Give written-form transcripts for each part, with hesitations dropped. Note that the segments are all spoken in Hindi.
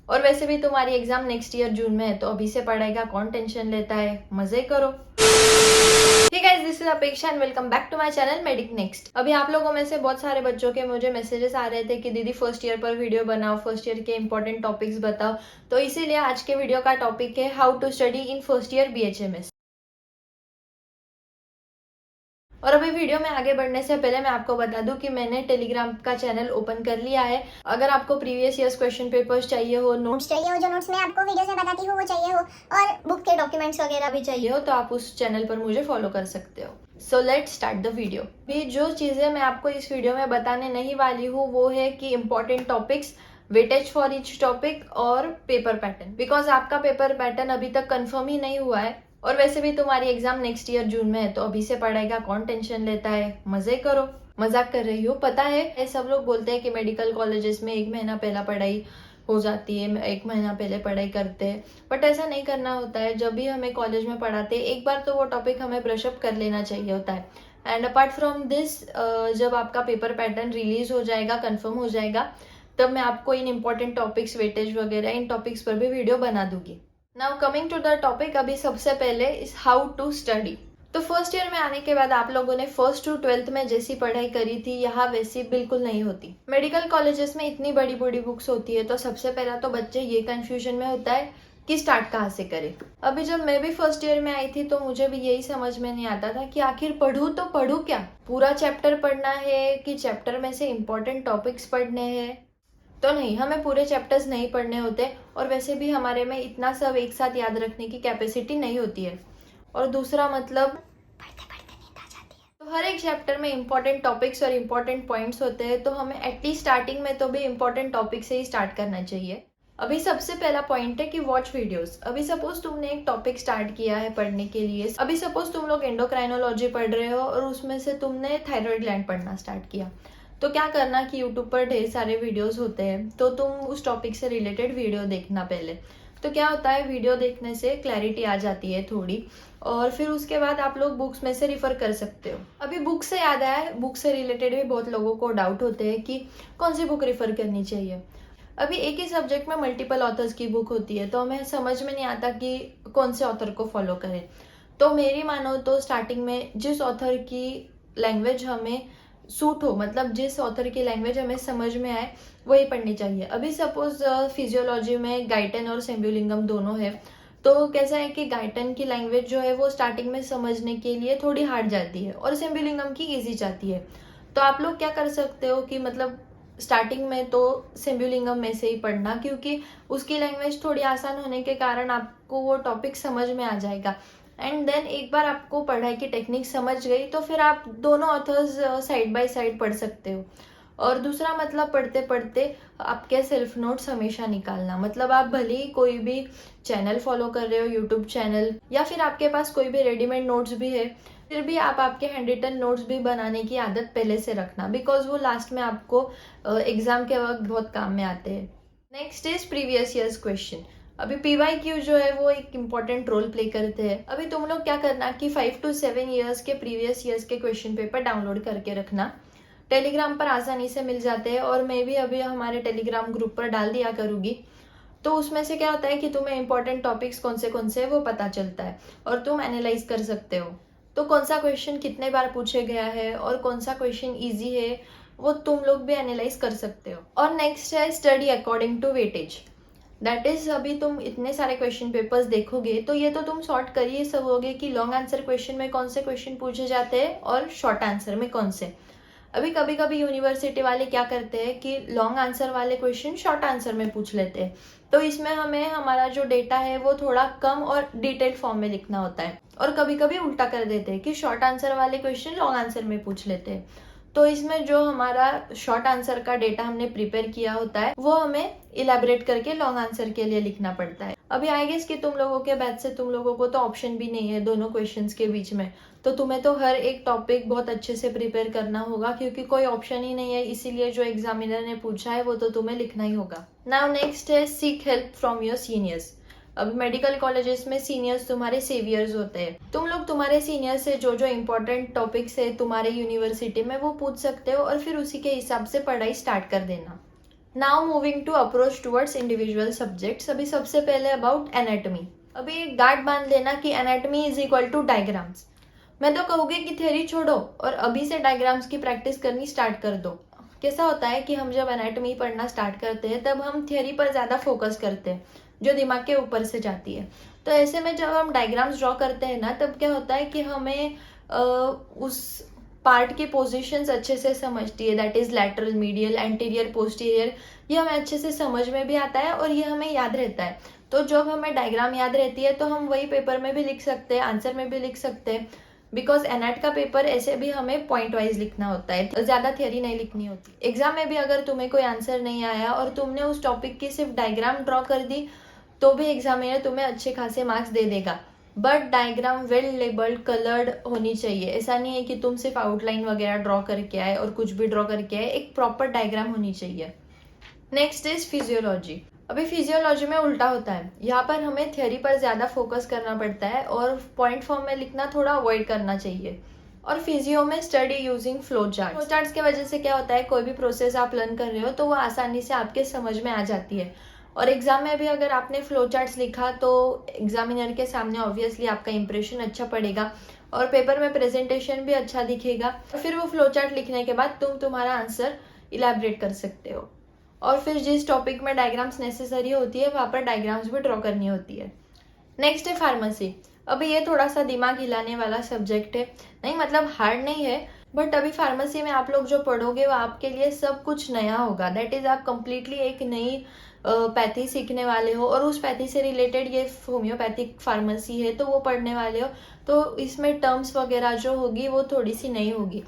और वैसे भी तुम्हारी एग्जाम नेक्स्ट ईयर जून में है, तो अभी से पढ़ाई का कौन टेंशन लेता है, मजे करो। Hey guys, this is Apeksha and welcome back to my channel medic next. अभी आप लोगों में से बहुत सारे बच्चों के मुझे मैसेजेस आ रहे थे कि दीदी फर्स्ट ईयर पर वीडियो बनाओ, फर्स्ट ईयर के इंपॉर्टेंट टॉपिक्स बताओ। तो इसीलिए आज के वीडियो का टॉपिक है how to study in first year BHMS। और अभी वीडियो में आगे बढ़ने से पहले मैं आपको बता दूं कि मैंने टेलीग्राम का चैनल ओपन कर लिया है। अगर आपको प्रीवियस ईयर्स क्वेश्चन पेपर्स चाहिए हो, नोट्स चाहिए हो, जो नोट्स मैं आपको वीडियो से बताती हूँ वो चाहिए हो, और बुक के डॉक्यूमेंट्स वगैरह भी चाहिए हो, तो आप उस चैनल पर मुझे फॉलो कर सकते हो। So let's start the video. भी जो चीज़ें मैं आपको इस वीडियो में बताने नहीं वाली हूँ वो है कि important topics, weightage for each topic और पेपर पैटर्न। बिकॉज आपका पेपर पैटर्न अभी तक कंफर्म ही नहीं हुआ है, और वैसे भी तुम्हारी एग्जाम नेक्स्ट ईयर जून में है, तो अभी से पढ़ाई का कौन टेंशन लेता है, मजे करो। मजाक कर रही हूँ, पता है सब लोग बोलते हैं कि मेडिकल कॉलेजेस में 1 महीना पहला पढ़ाई हो जाती है, 1 महीना पहले पढ़ाई करते हैं, बट ऐसा नहीं करना होता है। जब भी हमें कॉलेज में पढ़ाते हैं एक बार तो वो टॉपिक हमें ब्रशअप कर लेना चाहिए होता है। एंड अपार्ट फ्रॉम दिस, जब आपका पेपर पैटर्न रिलीज हो जाएगा, कंफर्म हो जाएगा, तब मैं आपको इन इम्पोर्टेंट टॉपिक्स, वेटेज वगैरह इन टॉपिक्स पर भी वीडियो बना दूंगी। Now coming to the topic, अभी सबसे पहले इज हाउ टू स्टडी। तो फर्स्ट ईयर में आने के बाद आप लोगों ने 1st to 12th में जैसी पढ़ाई करी थी यहाँ वैसी बिल्कुल नहीं होती। मेडिकल कॉलेजेस में इतनी बड़ी बड़ी बुक्स होती है, तो सबसे पहला तो बच्चे ये कंफ्यूजन में होता है कि स्टार्ट कहाँ से करें। अभी जब मैं भी फर्स्ट ईयर में आई थी तो मुझे भी यही समझ में नहीं आता था कि आखिर पढ़ूँ तो पढ़ूँ क्या, पूरा चैप्टर पढ़ना है कि चैप्टर में से इम्पोर्टेंट टॉपिक्स पढ़ने हैं। तो नहीं, हमें पूरे चैप्टर्स नहीं पढ़ने होते, और वैसे भी हमारे में इतना सब एक साथ याद रखने की कैपेसिटी नहीं होती है। और दूसरा मतलब पढ़ते पढ़ते नींद आ जाती है। तो हर एक चैप्टर में इंपॉर्टेंट टॉपिक्स और इम्पोर्टेंट पॉइंट्स होते हैं, तो हमें एटलीस्ट स्टार्टिंग में तो भी इम्पोर्टेंट टॉपिक से ही स्टार्ट करना चाहिए। अभी सबसे पहला पॉइंट है कि वॉच वीडियोस। अभी सपोज तुमने एक टॉपिक स्टार्ट किया है पढ़ने के लिए, अभी सपोज तुम लोग एंडोक्राइनोलॉजी पढ़ रहे हो और उसमें से तुमने थायराइड ग्लैंड पढ़ना स्टार्ट किया, तो क्या करना कि यूट्यूब पर ढेर सारे वीडियोस होते हैं, तो तुम उस टॉपिक से रिलेटेड वीडियो देखना पहले। तो क्या होता है, वीडियो देखने से क्लैरिटी आ जाती है थोड़ी, और फिर उसके बाद आप लोग बुक्स में से रिफर कर सकते हो। अभी बुक से याद आया, बुक से रिलेटेड भी बहुत लोगों को डाउट होते हैं कि कौन सी बुक रिफर करनी चाहिए। अभी एक ही सब्जेक्ट में मल्टीपल ऑथर्स की बुक होती है, तो हमें समझ में नहीं आता कि कौन से ऑथर को फॉलो करें। तो मेरी मानो तो स्टार्टिंग में जिस ऑथर की लैंग्वेज हमें सूट हो, मतलब जिस ऑथर की लैंग्वेज हमें समझ में आए, वही पढ़नी चाहिए। अभी सपोज फिजियोलॉजी में गाइटन और सेम्ब्यूलिंगम दोनों है, तो कैसा है कि गाइटन की लैंग्वेज जो है वो स्टार्टिंग में समझने के लिए थोड़ी हार्ड जाती है, और सेम्ब्यूलिंगम की इजी जाती है। तो आप लोग क्या कर सकते हो कि मतलब स्टार्टिंग में तो सेम्ब्यूलिंगम में से ही पढ़ना, क्योंकि उसकी लैंग्वेज थोड़ी आसान होने के कारण आपको वो टॉपिक समझ में आ जाएगा। एंड देन एक बार आपको पढ़ाई की टेक्निक समझ गई तो फिर आप दोनों ऑथर्स साइड बाय साइड पढ़ सकते हो। और दूसरा मतलब पढ़ते पढ़ते आपके सेल्फ नोट्स हमेशा निकालना, मतलब आप भले ही कोई भी चैनल फॉलो कर रहे हो, यूट्यूब चैनल, या फिर आपके पास कोई भी रेडीमेड नोट्स भी है, फिर भी आप आपके हैंड रिटन नोट्स भी बनाने की आदत पहले से रखना, बिकॉज वो लास्ट में आपको एग्जाम के वक्त बहुत काम में आते हैं। Next is previous years question. अभी PYQ जो है वो एक इम्पॉर्टेंट रोल प्ले करते हैं। अभी तुम लोग क्या करना कि 5 to 7 ईयर्स के प्रीवियस ईयर्स के क्वेश्चन पेपर डाउनलोड करके रखना। टेलीग्राम पर आसानी से मिल जाते हैं, और मैं भी अभी हमारे टेलीग्राम ग्रुप पर डाल दिया करूँगी। तो उसमें से क्या होता है कि तुम्हें इंपॉर्टेंट टॉपिक्स कौन से है वो पता चलता है, और तुम एनालाइज कर सकते हो। तो कौन सा क्वेश्चन कितने बार पूछे गया है और कौन सा क्वेश्चन ईजी है, वो तुम लोग भी एनालाइज कर सकते हो। और नेक्स्ट है study according to weightage. That is, अभी तुम इतने सारे क्वेश्चन पेपर्स देखोगे तो ये तो तुम सॉर्ट कर ही सकोगे कि लॉन्ग आंसर क्वेश्चन में कौन से क्वेश्चन पूछे जाते हैं और शॉर्ट आंसर में कौन से। अभी कभी कभी यूनिवर्सिटी वाले क्या करते हैं कि लॉन्ग आंसर वाले क्वेश्चन शॉर्ट आंसर में पूछ लेते हैं, तो इसमें हमें हमारा जो डेटा है वो थोड़ा कम और डिटेल्ड फॉर्म में लिखना होता है। और कभी कभी उल्टा कर देते हैं कि शॉर्ट आंसर वाले क्वेश्चन लॉन्ग आंसर में पूछ लेते हैं। तो इसमें जो हमारा शॉर्ट आंसर का डेटा हमने प्रिपेयर किया होता है वो हमें इलेबरेट करके लॉन्ग आंसर के लिए लिखना पड़ता है। अभी आई गेस कि तुम लोगों के बैच से तुम लोगों को तो ऑप्शन भी नहीं है दोनों क्वेश्चंस के बीच में, तो तुम्हें तो हर एक टॉपिक बहुत अच्छे से प्रिपेयर करना होगा, क्योंकि कोई ऑप्शन ही नहीं है, इसीलिए जो एग्जामिनर ने पूछा है वो तो तुम्हें लिखना ही होगा। नाउ नेक्स्ट है seek help from your seniors. अब मेडिकल कॉलेजेस में सीनियर्स तुम्हारे सेवियर्स होते हैं। तुम लोग तुम्हारे सीनियर से जो जो इम्पोर्टेंट टॉपिक्स है तुम्हारे यूनिवर्सिटी में वो पूछ सकते हो, और फिर उसी के हिसाब से पढ़ाई स्टार्ट कर देना। Now moving to approach towards individual subjects. अभी सबसे पहले अबाउट एनाटॉमी। अभी एक गांठ बांध लेना कि anatomy is equal to diagrams. मैं तो कहूँगी कि थ्योरी छोड़ो और अभी से डायग्राम्स की प्रैक्टिस करनी स्टार्ट कर दो। कैसा होता है कि हम जब एनाटॉमी पढ़ना स्टार्ट करते हैं तब हम थ्योरी पर ज़्यादा फोकस करते हैं जो दिमाग के ऊपर से जाती है। तो ऐसे में जब हम डायग्राम्स ड्रॉ करते हैं ना, तब क्या होता है कि हमें उस पार्ट के पोजीशंस अच्छे से समझती है, that is lateral, medial, anterior, posterior. ये हमें अच्छे से समझ में भी आता है और ये हमें याद रहता है। तो जब हमें डायग्राम याद रहती है तो हम वही पेपर में भी लिख सकते हैं, आंसर में भी लिख सकते हैं। बिकॉज एनएट का पेपर ऐसे भी हमें पॉइंट वाइज लिखना होता है, ज़्यादा थियरी नहीं लिखनी होती। एग्जाम में भी अगर तुम्हें कोई आंसर नहीं आया और तुमने उस टॉपिक की सिर्फ डायग्राम ड्रॉ कर दी तो भी एग्जामिनर तुम्हें अच्छे खासे मार्क्स दे देगा। But diagram well labelled, coloured होनी चाहिए। ऐसा नहीं है कि तुम सिर्फ आउटलाइन वगैरह ड्रॉ करके आए और कुछ भी ड्रॉ करके आए, एक प्रॉपर डायग्राम होनी चाहिए। Next is physiology. अभी फिजियोलॉजी में उल्टा होता है, यहाँ पर हमें थ्योरी पर ज़्यादा फोकस करना पड़ता है और पॉइंट फॉर्म में लिखना थोड़ा अवॉइड करना चाहिए। और फिजियो में study using flow charts. Flow charts की वजह से क्या होता है, कोई भी प्रोसेस आप लर्न कर रहे हो तो वो आसानी से आपके समझ में आ जाती है। और एग्जाम में भी अगर आपने फ्लो चार्ट्स लिखा तो एग्जामिनर के सामने ऑब्वियसली आपका इंप्रेशन अच्छा पड़ेगा और पेपर में प्रेजेंटेशन भी अच्छा दिखेगा। फिर वो फ्लो चार्ट लिखने के बाद तुम तुम्हारा आंसर इलैबोरेट कर सकते हो। और फिर जिस टॉपिक में डायग्राम्स नेसेसरी होती है वहाँ पर डायग्राम्स भी ड्रॉ करनी होती है। नेक्स्ट है फार्मेसी। अभी ये थोड़ा सा दिमाग हिलाने वाला सब्जेक्ट है, नहीं मतलब हार्ड नहीं है, बट अभी फार्मेसी में आप लोग जो पढ़ोगे वो आपके लिए सब कुछ नया होगा। दैट इज आप कंप्लीटली एक नई पैथी सीखने वाले हो और उस पैथी से रिलेटेड ये होम्योपैथिक फार्मेसी है तो वो पढ़ने वाले हो। तो इसमें टर्म्स वगैरह जो होगी वो थोड़ी सी नई होगी,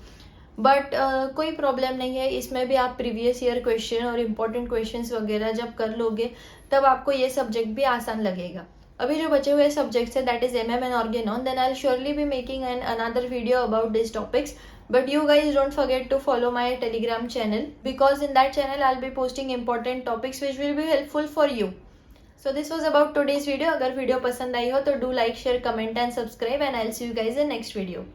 बट कोई प्रॉब्लम नहीं है। इसमें भी आप प्रीवियस ईयर क्वेश्चन और इम्पोर्टेंट क्वेश्चंस वगैरह जब कर लोगे तब आपको ये सब्जेक्ट भी आसान लगेगा। अभी जो बचे हुए सब्जेक्ट्स है that is MM and organon, then I will surely be making an another video about this topics, but you guys don't forget to follow my telegram channel because in that channel I'll be posting important topics which will be helpful for you. So this was about today's video. अगर वीडियो पसंद आई हो तो do like, share, comment and subscribe and I'll see you guys in next video.